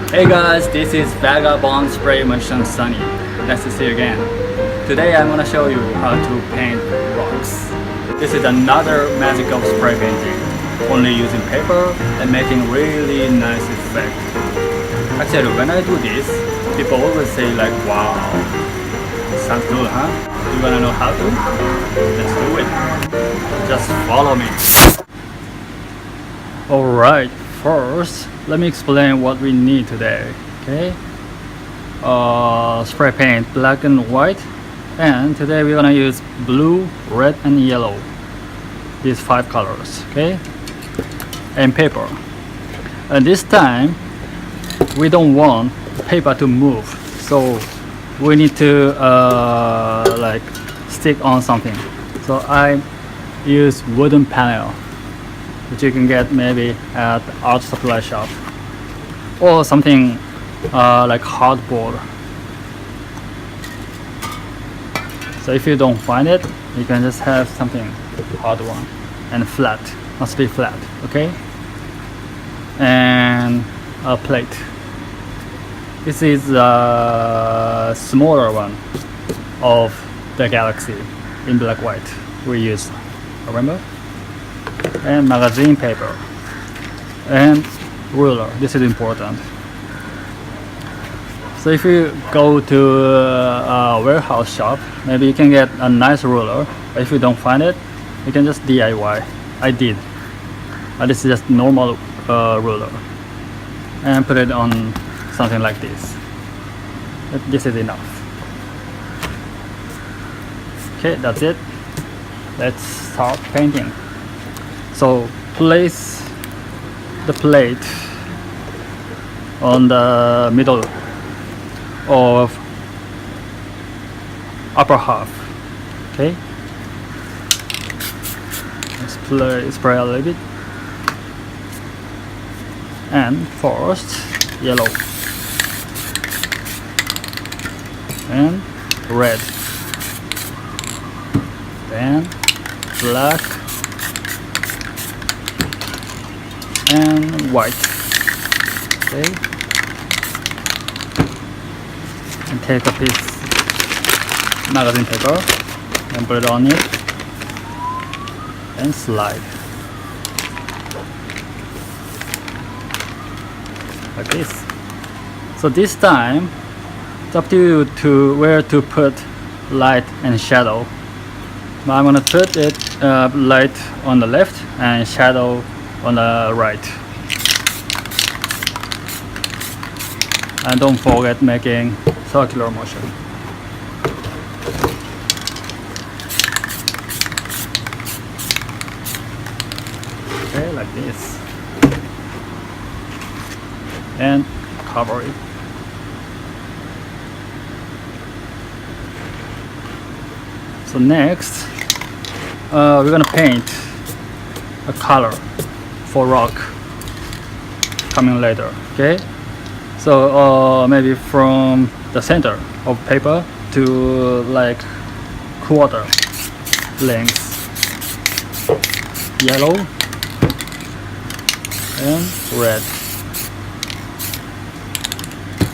Hey guys, this is Vagabond spray machine Sunny. Nice to see you again. Today I'm gonna show you how to paint rocks. This is another magic of spray painting, only using paper and making really nice effect. Actually, when I do this, people always say like, wow, sounds good, huh? You wanna know how to? Let's do it. Just follow me. Alright, first, let me explain what we need today, okay? Spray paint, black and white, and today we're gonna use blue, red and yellow, these 5 colors, okay? And paper. And this time we don't want the paper to move, so we need to like stick on something. So I use wooden panel, which you can get maybe at the art supply shop, or something like hardboard. So if you don't find it, you can just have something hard one and flat, must be flat, okay? And a plate. This is a smaller one of the Galaxy in black white we use, remember? And magazine paper and ruler. This is important. So if you go to a warehouse shop, maybe you can get a nice ruler, but if you don't find it, you can just DIY. I did. This is just normal ruler, and put it on something like this. This is enough. Okay, that's it. Let's start painting. So place the plate on the middle of upper half, okay? Spray a little bit. And first yellow and red, then black and white, okay? And take a piece magazine paper and put it on it and slide like this. So this time it's up to you to where to put light and shadow. But I'm gonna put it light on the left and shadow on the right. And don't forget making circular motion. Okay, like this. And cover it. So next, we're gonna paint a color for rock coming later, okay? So maybe from the center of paper to like quarter length, yellow and red,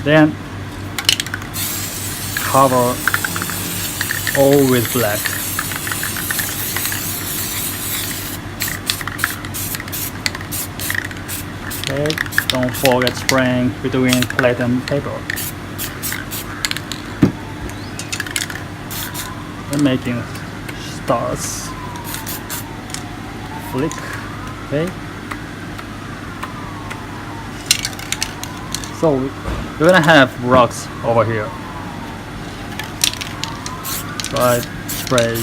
then cover all with black. Okay, don't forget spraying between plate and paper. And making stars. Flick. Okay. So we're gonna have rocks over here. So I spray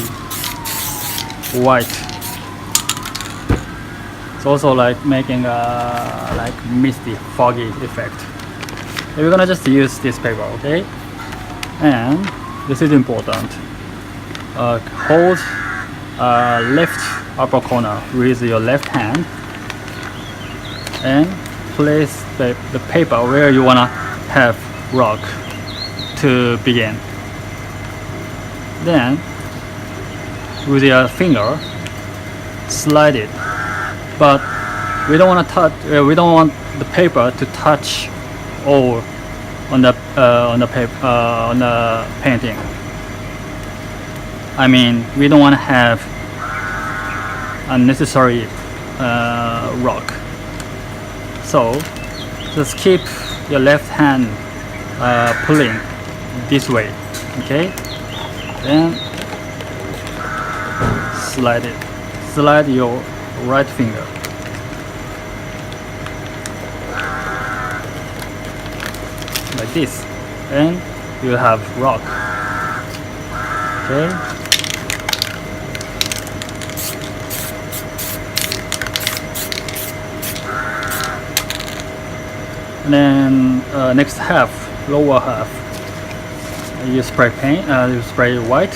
white. It's also like making a like misty, foggy effect. We're gonna just use this paper, okay? And this is important. Hold left upper corner with your left hand and place the paper where you wanna have rock to begin. Then with your finger slide it, but we don't want to touch. We don't want the paper to touch all on the paper, on the painting. I mean, we don't want to have unnecessary rock. So just keep your left hand pulling this way, okay? Then slide it. Slide your right finger. Like this. And you have rock. Okay? And then next half, lower half, you spray paint, you spray white,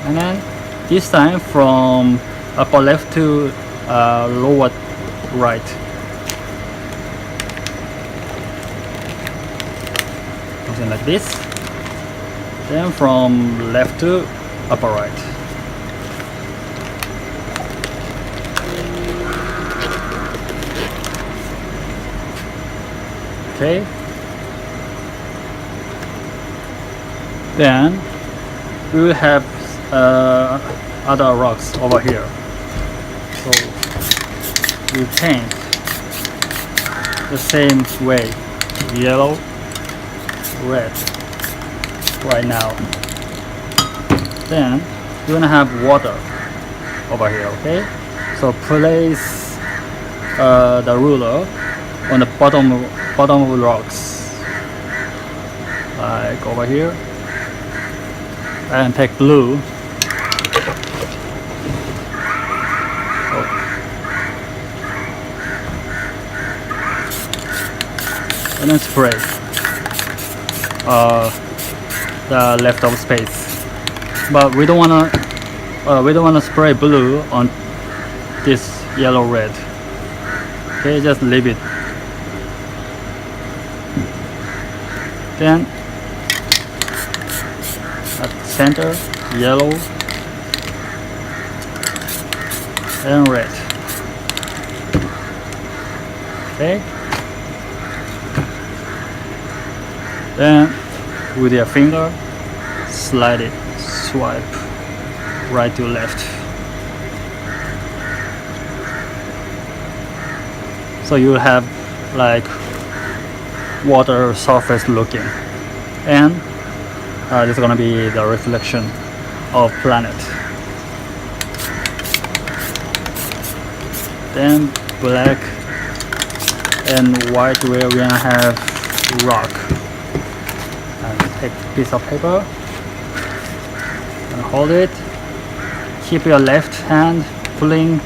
and then this time from upper left to lower right. Something like this. Then from left to upper right. Okay. Then we will have other rocks over here. So we paint the same way, yellow, red, right now. Then we're gonna have water over here, okay? So place the ruler on the bottom of the rocks, like over here, and take blue. And then spray the leftover space, but we don't wanna spray blue on this yellow red. Okay, just leave it. Then at center, yellow and red. Okay. Then with your finger, slide it, swipe right to left. So you have like water surface looking, and this is gonna be the reflection of planet. Then black and white, where we're gonna have rock. And take a piece of paper and hold it. Keep your left hand pulling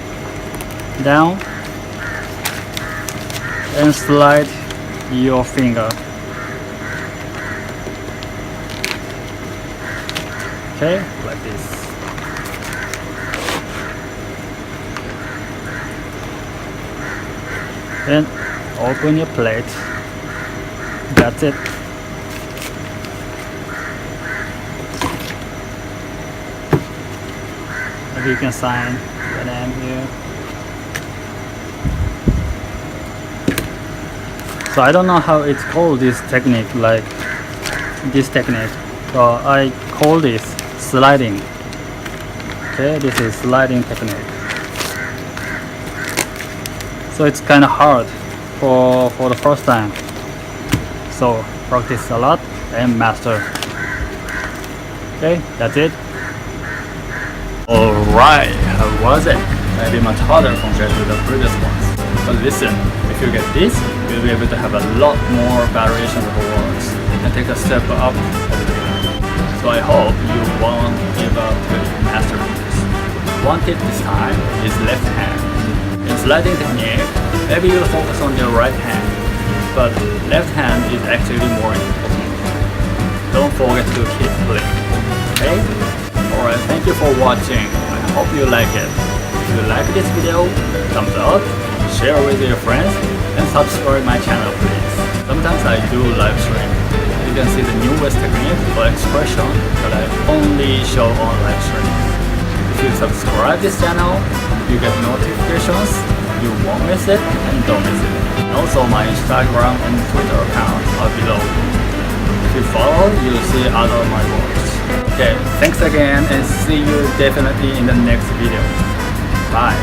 down and slide your finger. Okay, like this. Then open your plate. That's it. Maybe you can sign your name here. So I don't know how it's called, this technique, like this technique. So I call this sliding. Okay, this is sliding technique. So it's kind of hard for the first time. So practice a lot and master. Okay, that's it. Alright, how was it? Maybe much harder compared to the previous ones. But listen, if you get this, you'll be able to have a lot more variations of words and take a step up as well. So I hope you won't give up to mastering this. One tip this time is left hand. In sliding technique, maybe you'll focus on your right hand, but left hand is actually more important. Don't forget to keep playing, okay? Alright, thank you for watching. I hope you like it. If you like this video, thumbs up, share with your friends, and subscribe my channel please. Sometimes I do live stream. You can see the newest technique or expression that I only show on live stream. If you subscribe this channel, you get notifications you won't miss it and don't miss it. And also my Instagram and Twitter account are below. If you follow, you'll see other of my works. Okay, thanks again and see you definitely in the next video. Bye.